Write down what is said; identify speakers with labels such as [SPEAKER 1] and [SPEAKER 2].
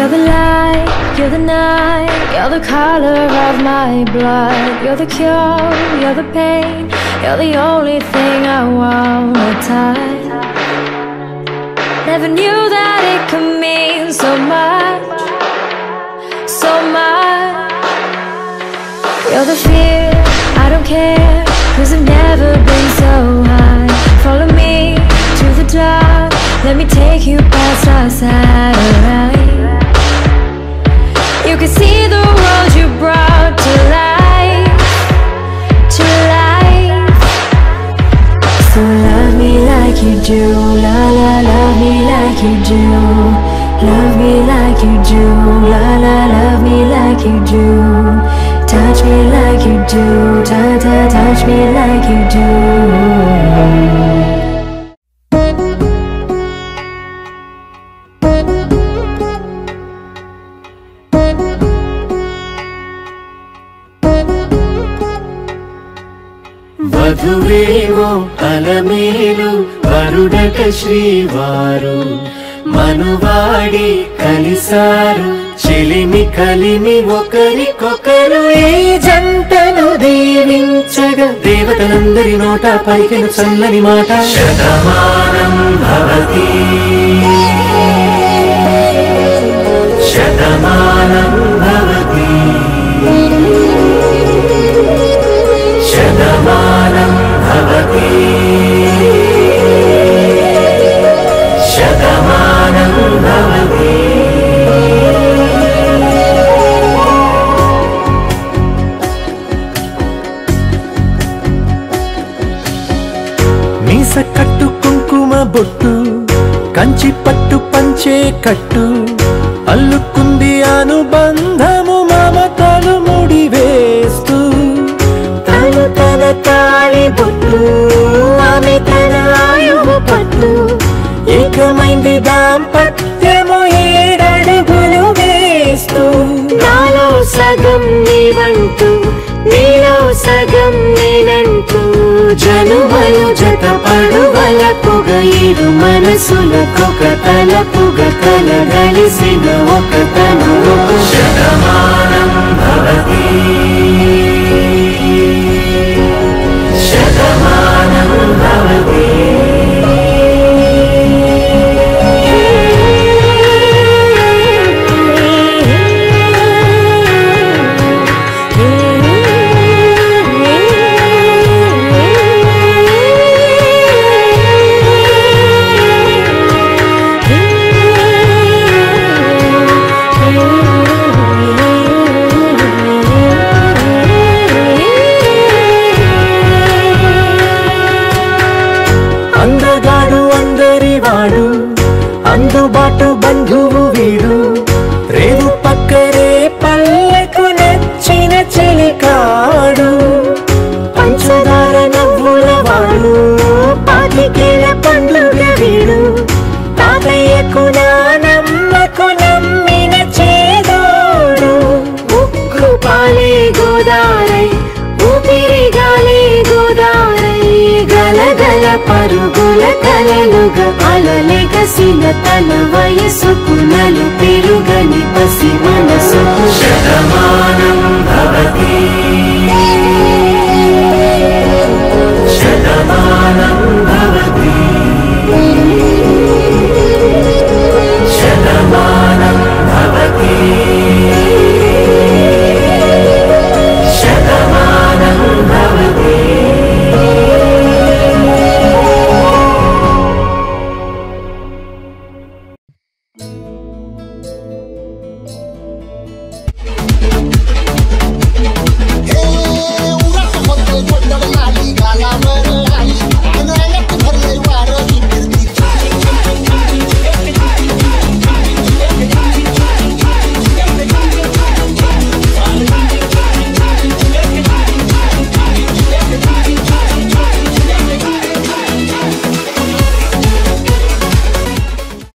[SPEAKER 1] You're the light, you're the night, you're the color of my blood. You're the cure, you're the pain, you're the only thing I wanna touch. Never knew that it could mean so much, so much. You're the fear, I don't care, 'cause I've never been so high. Follow me to the dark, let me take you past our satellite. You can see the world you brought to life, to life. So love me like you do, la la, love me like you do. Love me like you do, la la, love me like you do. Touch me like you do, ta ta, touch me like you do.
[SPEAKER 2] వధువేవో Alamelu వరుడట శ్రీవారు మనువాడి కలిసారు చెలిమి కలిమి ఒకరికొకరు ఈ జంటను దీవించగా దేవతలందరి నోట పలికిన చల్లని మాట శతమానం భవతి శతమానం భవతి శతమానం భవతి శతమానం భవతి. మీస కట్టు కుంకుమ బొట్టు కంచి పట్టు పంచే కట్టు అల్లుకుంది అనుబంధము మమతలు ముడివేస్తూ తను తన తాళి బొట్టు ఆమె తన ఆయువు పట్టు ఏకమైంది దాంపత్యము 7 అడుగులు వేస్తూ నాలో సగం నీవంటూ నీలో సగం నేనంటూ జనుమలు జత పడువలపుగ ఇరు మనసులకొక తలపుగ కలగలిసిన ఒక తను శతమానం భవతి శతమానం భవతి. అందుబాటు బంధువు వీడు రేవు పక్కరే పల్లెకు నచ్చిన చెలికాడు పంచదార నవ్వుల వాడు పాతికేల పండుగ వీడు తాతయ్యకు నానమ్మకు నమ్మిన చేదోడు ఉక్కు పాలే గోదారై ఊపిరి గాలి గోదారై గలగల పరుగుల కలలుగా అలలెగసిన తన వయసుకు నలు పెరుగని పసి మనసుకు శతమానం భవతి శతమానం